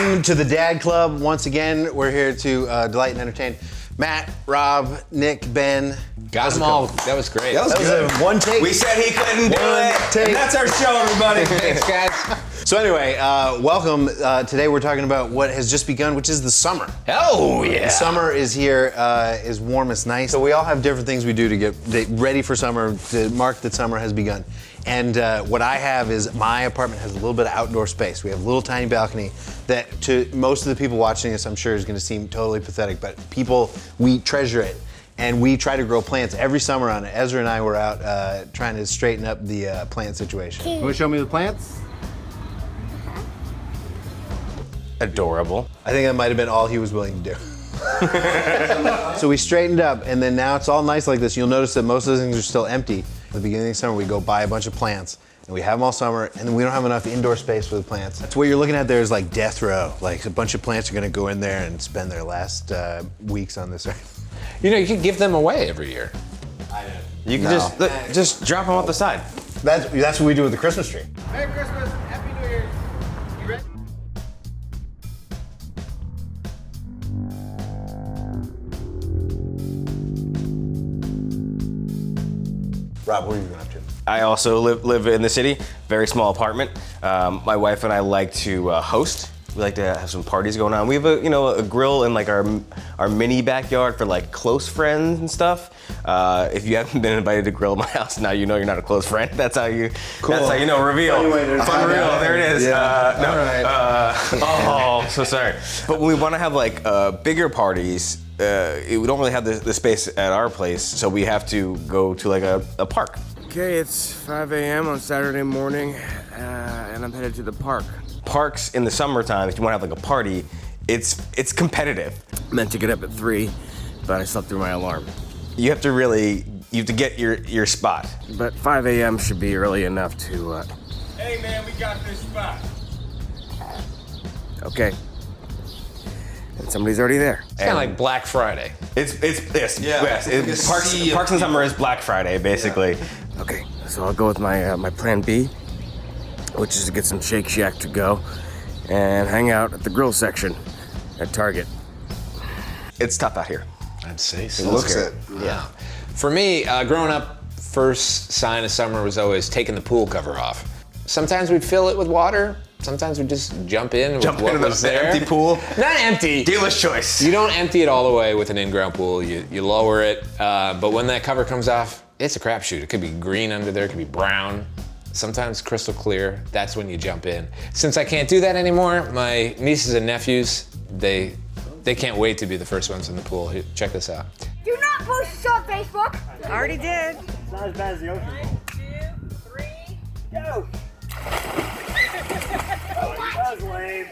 Welcome to the Dad Club. Once again, we're here to delight and entertain. Matt, Rob, Nick, Ben. Got them all. That was great. That was a one take. We said he couldn't do it. Take. And that's our show, everybody. Thanks, guys. So anyway, welcome. Today we're talking about what has just begun, which is the summer. Oh, yeah. The summer is here, is warm, it's nice. So we all have different things we do to get ready for summer, to mark that summer has begun. And what I have is my apartment has a little bit of outdoor space. We have a little tiny balcony that to most of the people watching this, I'm sure is gonna seem totally pathetic, but people, we treasure it. And we try to grow plants every summer on it. Ezra and I were out trying to straighten up the plant situation. You wanna show me the plants? Adorable. I think that might have been all he was willing to do. So we straightened up, and then now it's all nice like this. You'll notice that most of the things are still empty. At the beginning of the summer, we go buy a bunch of plants, and we have them all summer, and then we don't have enough indoor space for the plants. That's what you're looking at there is like death row. Like a bunch of plants are gonna go in there and spend their last weeks on this earth. You know, you could give them away every year. I know. You can just drop them off the side. That's what we do with the Christmas tree. Merry Christmas, Happy New Year. You ready? Rob, what are you going up to? I also live in the city, very small apartment. My wife and I like to host. We like to have some parties going on. We have a grill in like our mini backyard for like close friends and stuff. If you haven't been invited to grill at my house, now you know you're not a close friend. That's how you. Cool. That's how you know. Reveal. Fun reveal. There it is. Yeah. Oh, so sorry. But when we want to have like bigger parties, we don't really have the space at our place, so we have to go to like a park. Okay, it's 5 a.m. on Saturday morning, and I'm headed to the park. Parks in the summertime, if you want to have like a party, it's competitive. Meant to get up at 3, but I slept through my alarm. You have to get your spot. But 5 a.m. should be early enough to, Hey man, we got this spot. Okay. And somebody's already there. It's kind of like Black Friday. Parks in summer is Black Friday, basically. Yeah. Okay, so I'll go with my plan B, which is to get some Shake Shack to go and hang out at the grill section at Target. It's tough out here. I'd say so. It looks it. Yeah. For me, growing up, first sign of summer was always taking the pool cover off. Sometimes we'd fill it with water. Sometimes we'd just jump in with what was there. Empty pool. Not empty. Dealer's choice. You don't empty it all the way with an in-ground pool. You lower it, but when that cover comes off, it's a crapshoot. It could be green under there, it could be brown. Sometimes crystal clear. That's when you jump in. Since I can't do that anymore, my nieces and nephews, they can't wait to be the first ones in the pool. Here, check this out. Do not post this on Facebook. Already did. It's not as bad as the ocean. 1, 2, 3, go. That was lame.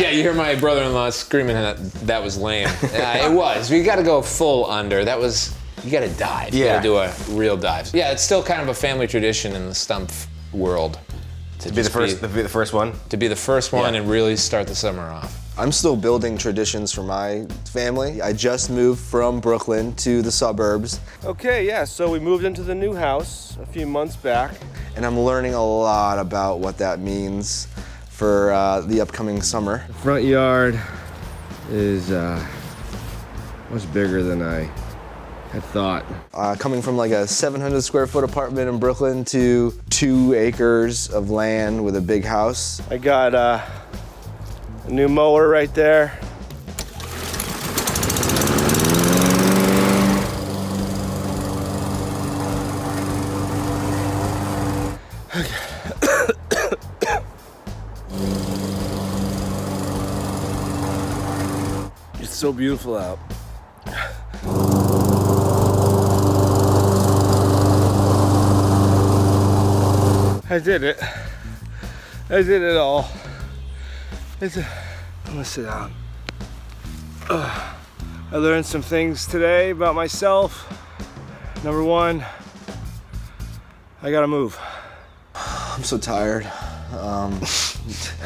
Yeah, you hear my brother-in-law screaming that was lame. It was. We got to go full under. That was. You got to dive. You got to do a real dive. Yeah, it's still kind of a family tradition in the stump world to be the first one. To be the first one and really start the summer off. I'm still building traditions for my family. I just moved from Brooklyn to the suburbs. Okay, yeah, so we moved into the new house a few months back. And I'm learning a lot about what that means for the upcoming summer. The front yard is much bigger than I had thought. Coming from like a 700 square foot apartment in Brooklyn to 2 acres of land with a big house. I got a new mower right there. It's so beautiful out. I did it. I did it all. I'm gonna sit down. I learned some things today about myself. Number 1, I gotta move. I'm so tired.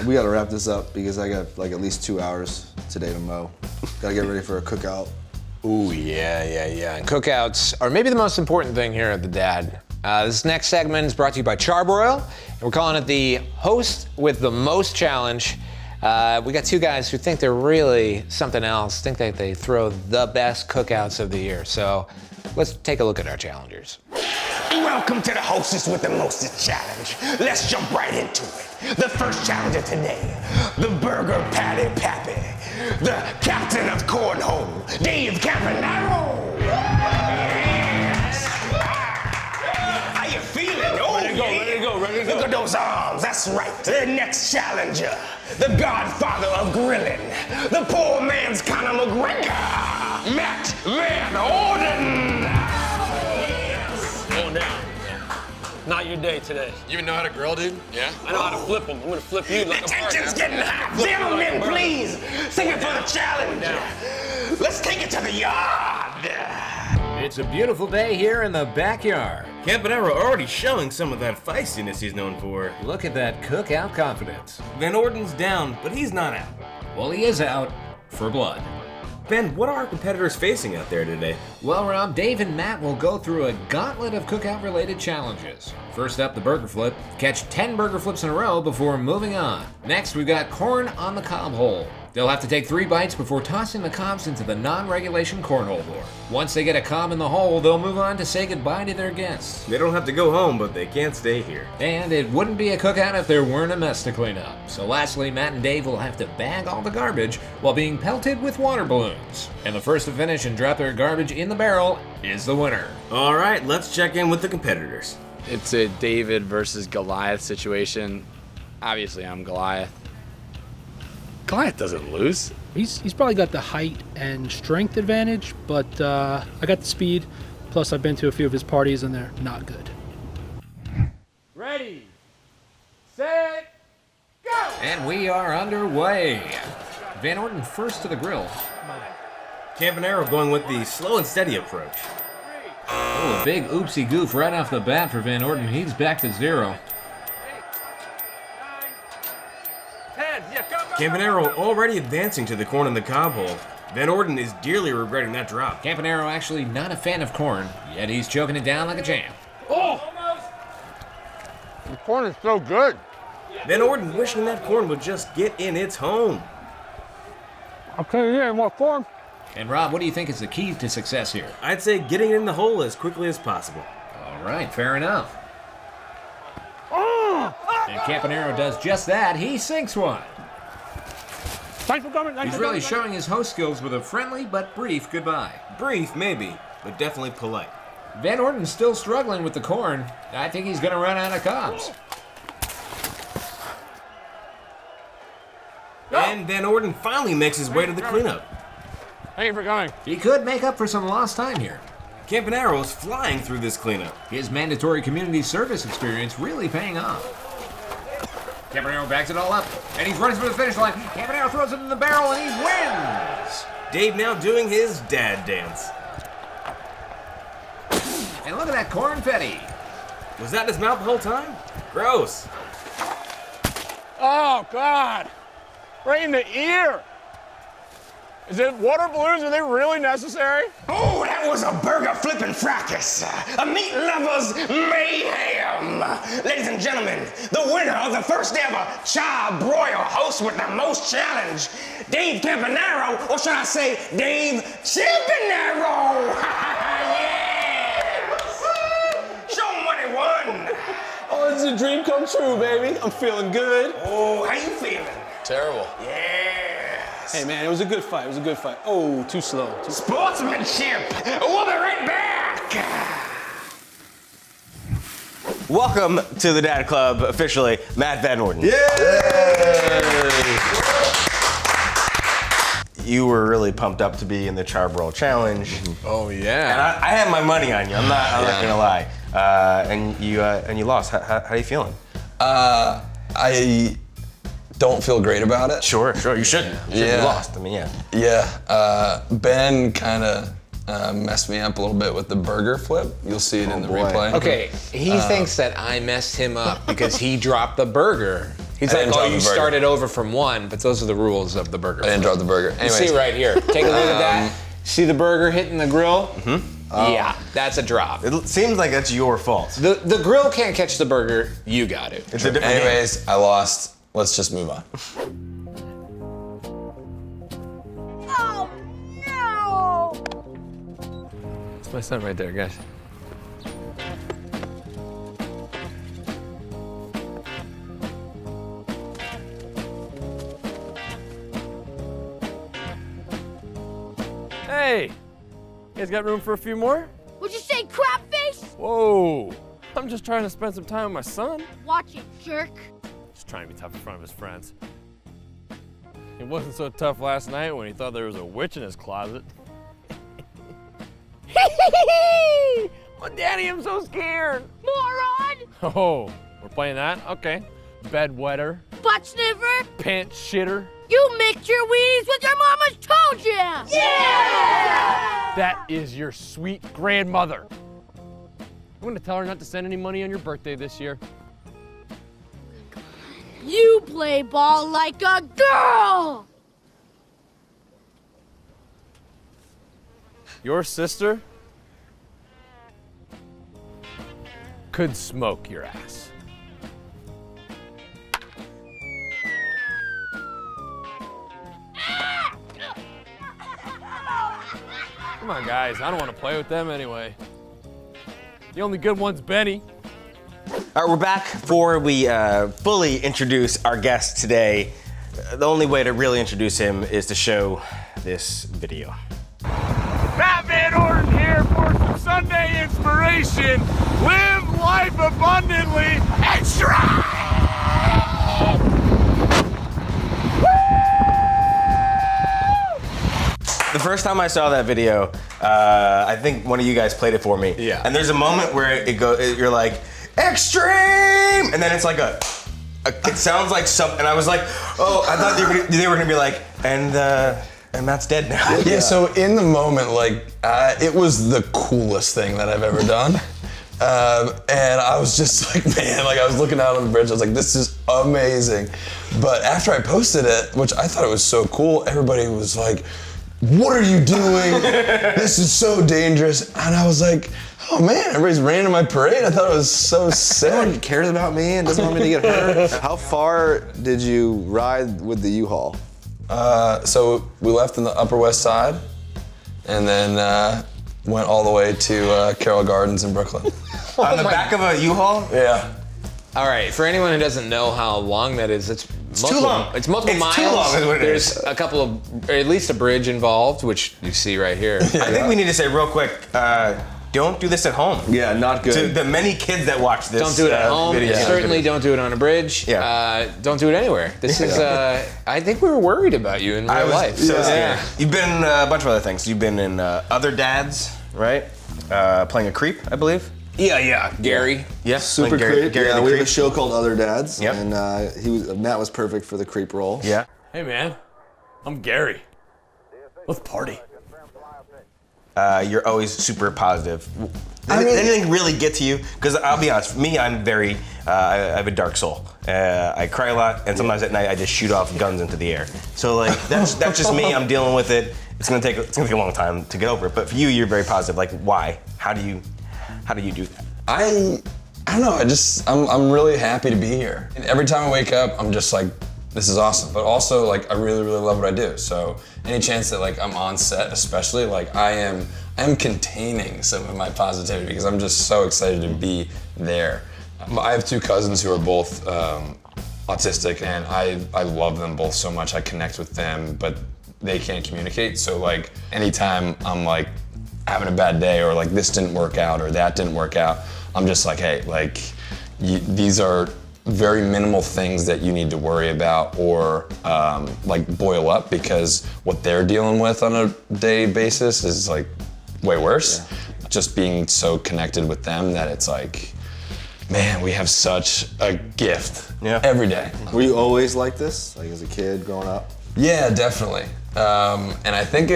We gotta wrap this up because I got like at least 2 hours today to mow. Gotta get ready for a cookout. Ooh, yeah. And cookouts are maybe the most important thing here at The Dad. This next segment is brought to you by Charbroil, and we're calling it the Host with the Most Challenge. We got two guys who think they're really something else, think that they throw the best cookouts of the year. So let's take a look at our challengers. Welcome to the Hostess with the Mostest Challenge. Let's jump right into it. The first challenger today, the Burger Patty Pappy, the captain of Cornhole, Dave Campanaro. Yes. How you feeling? Oh, ready to go. Look at those arms. That's right. The next challenger, the godfather of grilling, the poor man's Conor McGregor, Matt Van Orden. Going down. Not your day today. You even know how to grill, dude? Yeah? I know how to flip them. I'm gonna flip you like a Tension's getting hot. Gentlemen, please, sing it for the challenge. Let's take it to the yard. It's a beautiful day here in the backyard. Campanaro already showing some of that feistiness he's known for. Look at that cookout confidence. Van Orden's down, but he's not out. Well, he is out for blood. Ben, what are our competitors facing out there today? Well, Rob, Dave and Matt will go through a gauntlet of cookout-related challenges. First up, the burger flip. Catch 10 burger flips in a row before moving on. Next, we've got corn on the cob hole. They'll have to take 3 bites before tossing the cobs into the non-regulation cornhole board. Once they get a cob in the hole, they'll move on to say goodbye to their guests. They don't have to go home, but they can't stay here. And it wouldn't be a cookout if there weren't a mess to clean up. So lastly, Matt and Dave will have to bag all the garbage while being pelted with water balloons. And the first to finish and drop their garbage in the barrel is the winner. All right, let's check in with the competitors. It's a David versus Goliath situation. Obviously, I'm Goliath. Goliath doesn't lose. He's probably got the height and strength advantage, but I got the speed. Plus, I've been to a few of his parties, and they're not good. Ready, set, go! And we are underway. Van Orden first to the grill. Campanaro going with the slow and steady approach. Oh, a big oopsie goof right off the bat for Van Orden. He's back to 0. Campanaro already advancing to the corn in the cob hole. Van Orden is dearly regretting that drop. Campanaro actually not a fan of corn, yet he's choking it down like a champ. Oh! The corn is so good. Van Orden wishing that corn would just get in its home. I'll tell you here, more corn. And Rob, what do you think is the key to success here? I'd say getting it in the hole as quickly as possible. All right, fair enough. And Campanaro does just that. He sinks one. Thanks for coming. He's really showing his host skills with a friendly but brief goodbye. Brief, maybe, but definitely polite. Van Orden's still struggling with the corn. I think he's going to run out of cobs. And Van Orden finally makes his way to the cleanup. Thank you for coming. He could make up for some lost time here. Campanaro's flying through this cleanup. His mandatory community service experience really paying off. Campanaro backs it all up, and he's running for the finish line. Campanaro throws it in the barrel, and he wins! Dave now doing his dad dance. And look at that cornfetti. Was that in his mouth the whole time? Gross. Oh, God. Right in the ear. Is it water balloons? Are they really necessary? Oh, that was a burger flipping fracas. A meat lover's mayhem. Ladies and gentlemen, the winner of the first ever Charbroil Host with the Most Challenge, Dave Campanaro, or should I say, Dave Campanaro. Yes! Show 'em what he won. Oh, it's a dream come true, baby. I'm feeling good. Oh, how you feeling? Terrible. Yes. Hey, man, it was a good fight. It was a good fight. Oh, too slow. Sportsmanship. We'll be right back. Welcome to the Dad Club, officially, Matt Van Orden. Yay! You were really pumped up to be in the Charbroil Challenge. Oh, And yeah. I had my money on you, I'm not gonna lie. And you lost. How are you feeling? I don't feel great about it. Sure, you shouldn't. You lost, I mean, yeah. Yeah, Ben kind of messed me up a little bit with the burger flip. You'll see it in the replay. Okay, he thinks that I messed him up because he dropped the burger. He's I like, didn't oh, drop you the burger. started over from 1, but those are the rules of the burger. I didn't drop the burger. You Anyways, see right here. Take a look at that. See the burger hitting the grill? Yeah, that's a drop. It seems like that's your fault. The grill can't catch the burger. You got it. It's a different Anyways, I lost. Let's just move on. my son right there, guys. Hey, you guys got room for a few more? What'd you say, crap face? Whoa, I'm just trying to spend some time with my son. Watch it, jerk. Just trying to be tough in front of his friends. He wasn't so tough last night when he thought there was a witch in his closet. Oh, Daddy, I'm so scared. Moron! Oh, we're playing that? Okay. Bedwetter, Butt sniffer! pants shitter. You mixed your weenies with your mama's toe jam! Yeah! That is your sweet grandmother. I'm gonna tell her not to send any money on your birthday this year. You play ball like a girl! Your sister could smoke your ass. Come on, guys. I don't want to play with them anyway. The only good one's Benny. All right, we're back before we fully introduce our guest today. The only way to really introduce him is to show this video. Matt Van Orden here for some Sunday inspiration. Live life abundantly and strive! The first time I saw that video, I think one of you guys played it for me. Yeah. And there's a moment where you're like, extreme! And then it's like it sounds like something, and I was like, oh, I thought they were gonna be like, and Matt's dead now. Yeah, so in the moment, like, it was the coolest thing that I've ever done. And I was just like, man, like I was looking out on the bridge, I was like, this is amazing. But after I posted it, which I thought it was so cool, everybody was like, what are you doing? This is so dangerous. And I was like, oh man, everybody's raining my parade. I thought it was so sick. No one cares about me and doesn't want me to get hurt. How far did you ride with the U-Haul? So we left in the Upper West Side and then went all the way to Carroll Gardens in Brooklyn. On the back of a U-Haul? Yeah. All right, for anyone who doesn't know how long that is, it's too long. It's multiple miles. Too long is what it is. There's a couple of, or at least a bridge involved, which you see right here. I think we need to say real quick, don't do this at home. Yeah, not good. To the many kids that watch this Don't do it at home. video. Certainly don't do it on a bridge. Yeah. Don't do it anywhere. This is, I think we were worried about you in real life. So scared. You've been in a bunch of other things. You've been in Other Dads, right? Playing a creep, I believe. Yeah. Gary. Yeah, Super Gary, creep. Yeah, the we have creep. a show called Other Dads, Yep. and Matt was perfect for the creep role. Yeah. Hey, man. I'm Gary. Let's party. You're always super positive. Anything really get to you? Because I'll be honest, for me, I'm very, I have a dark soul. I cry a lot, and sometimes at night I just shoot off guns into the air. So like that's just me. I'm dealing with it. It's gonna take a long time to get over it. But for you, you're very positive. Like, why? How do you do that? I don't know. I'm really happy to be here. And every time I wake up, I'm just like, this is awesome. But also, like, I really, really love what I do. So any chance that like I'm on set, especially, like I am containing some of my positivity because I'm just so excited to be there. I have two cousins who are both autistic, and I love them both so much. I connect with them, but they can't communicate. So like anytime I'm like having a bad day or like this didn't work out or that didn't work out, I'm just like, hey, like these are very minimal things that you need to worry about or like boil up, because what they're dealing with on a day basis is like way worse. Yeah. Just being so connected with them that it's like, man, we have such a gift every day. Were you always like this, like as a kid growing up? Yeah, definitely. And I think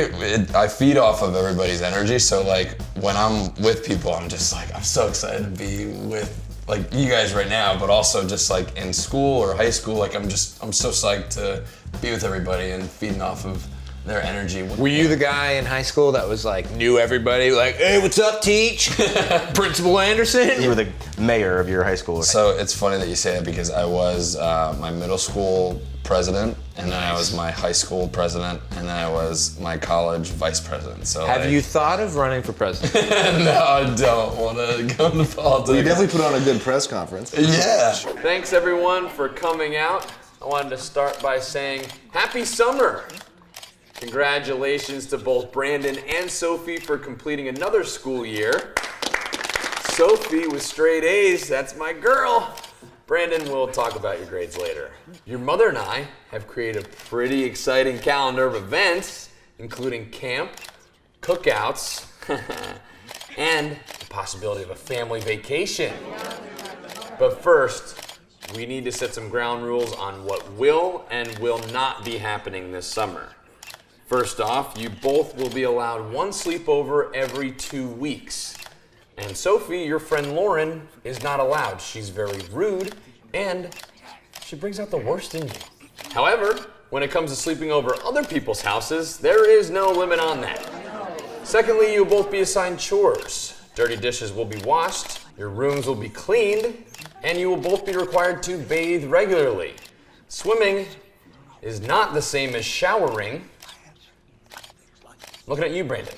I feed off of everybody's energy. So like when I'm with people, I'm just like, I'm so excited to be with like you guys right now, but also just like in school or high school, like I'm so psyched to be with everybody and feeding off of their energy. Were you the guy in high school that was like, knew everybody, like, hey, what's up, Teach? Principal Anderson? You were the mayor of your high school. So it's funny that you say that because I was my middle school president, and then I was my high school president, and then I was my college vice president. So Have you thought of running for president? No, I don't want to go into politics. Well, you definitely put on a good press conference. Yeah. Thanks everyone for coming out. I wanted to start by saying happy summer. Congratulations to both Brandon and Sophie for completing another school year. Sophie with straight A's, that's my girl. Brandon, we'll talk about your grades later. Your mother and I have created a pretty exciting calendar of events, including camp, cookouts, and the possibility of a family vacation. But first, we need to set some ground rules on what will and will not be happening this summer. First off, you both will be allowed one sleepover every 2 weeks. And Sophie, your friend Lauren, is not allowed. She's very rude and she brings out the worst in you. However, when it comes to sleeping over other people's houses, there is no limit on that. Secondly, you'll both be assigned chores. Dirty dishes will be washed, your rooms will be cleaned, and you will both be required to bathe regularly. Swimming is not the same as showering. Looking at you, Brandon.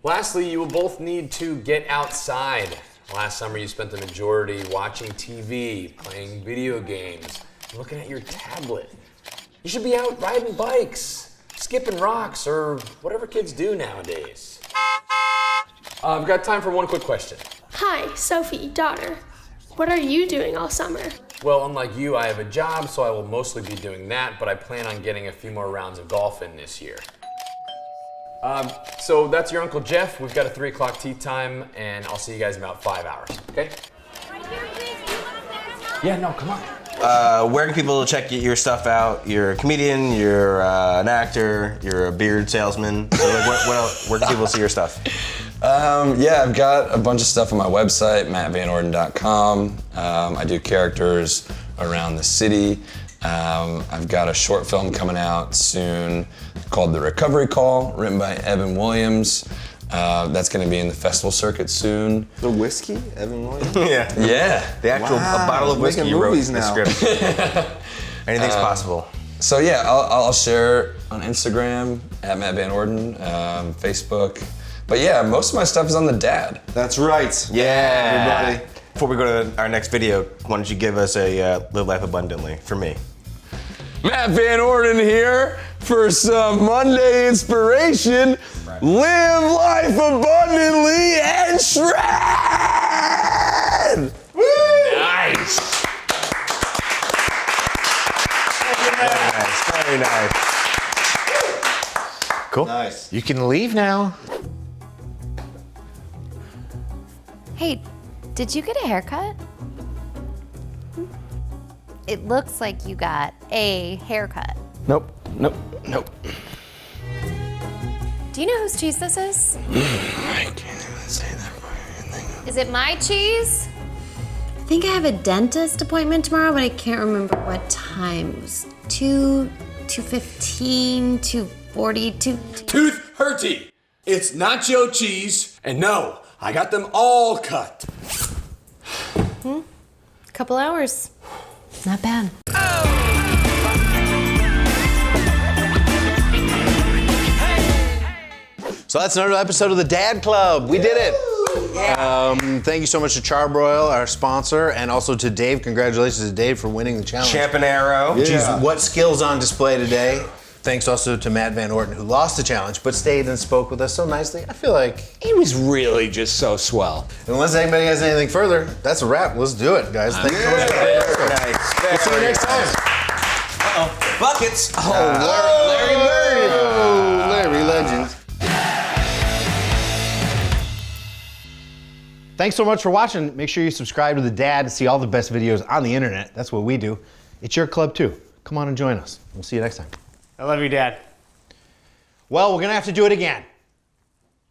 Lastly, you will both need to get outside. Last summer, you spent the majority watching TV, playing video games, looking at your tablet. You should be out riding bikes, skipping rocks, or whatever kids do nowadays. I've got time for one quick question. Hi, Sophie, daughter. What are you doing all summer? Well, unlike you, I have a job, so I will mostly be doing that, but I plan on getting a few more rounds of golf in this year. So that's your Uncle Jeff. We've got a 3 o'clock tea time, and I'll see you guys in about 5 hours, okay? Yeah, no, come on. Where can people check your stuff out? You're a comedian, you're an actor, you're a beard salesman. So like, where can people see your stuff? Yeah, I've got a bunch of stuff on my website, mattvanorden.com. I do characters around the city. I've got a short film coming out soon called The Recovery Call, written by Evan Williams. That's going to be in the festival circuit soon. The whiskey, Evan Williams? Yeah. The actual a bottle of whiskey you wrote movies the now. script. Anything's possible. So yeah, I'll share on Instagram at Matt Van Orden, Facebook. But yeah, most of my stuff is on the Dad. That's right. Yeah. Everybody. Before we go to our next video, why don't you give us a Live Life Abundantly for me? Matt Van Orden here for some Monday inspiration. Live life abundantly and shred! Woo! Nice. Very nice. Cool. Nice. You can leave now. Hey, did you get a haircut? It looks like you got a haircut. Nope. Do you know whose cheese this is? I can't even say that. Is it my cheese? I think I have a dentist appointment tomorrow, but I can't remember what time. It was 2:15, 2:40, 2... Tooth hurty. It's nacho cheese, and no, I got them all cut. Couple hours. Not bad. So that's another episode of the Dad Club. We did it. Thank you so much to Charbroil, our sponsor, and also to Dave. Congratulations to Dave for winning the challenge. Champ and Arrow. Yeah. Jeez, what skills on display today. Thanks also to Matt Van Orden, who lost the challenge, but stayed and spoke with us so nicely. I feel like He was really just so swell. unless anybody has anything further, that's a wrap. Let's do it, guys. Thanks so much. Nice. We'll see you next time. Buckets. Larry Bird. Oh, Larry Legends. Thanks so much for watching. Make sure you subscribe to The Dad to see all the best videos on the internet. That's what we do. It's your club too. Come on and join us. We'll see you next time. I love you, Dad. Well, we're gonna have to do it again.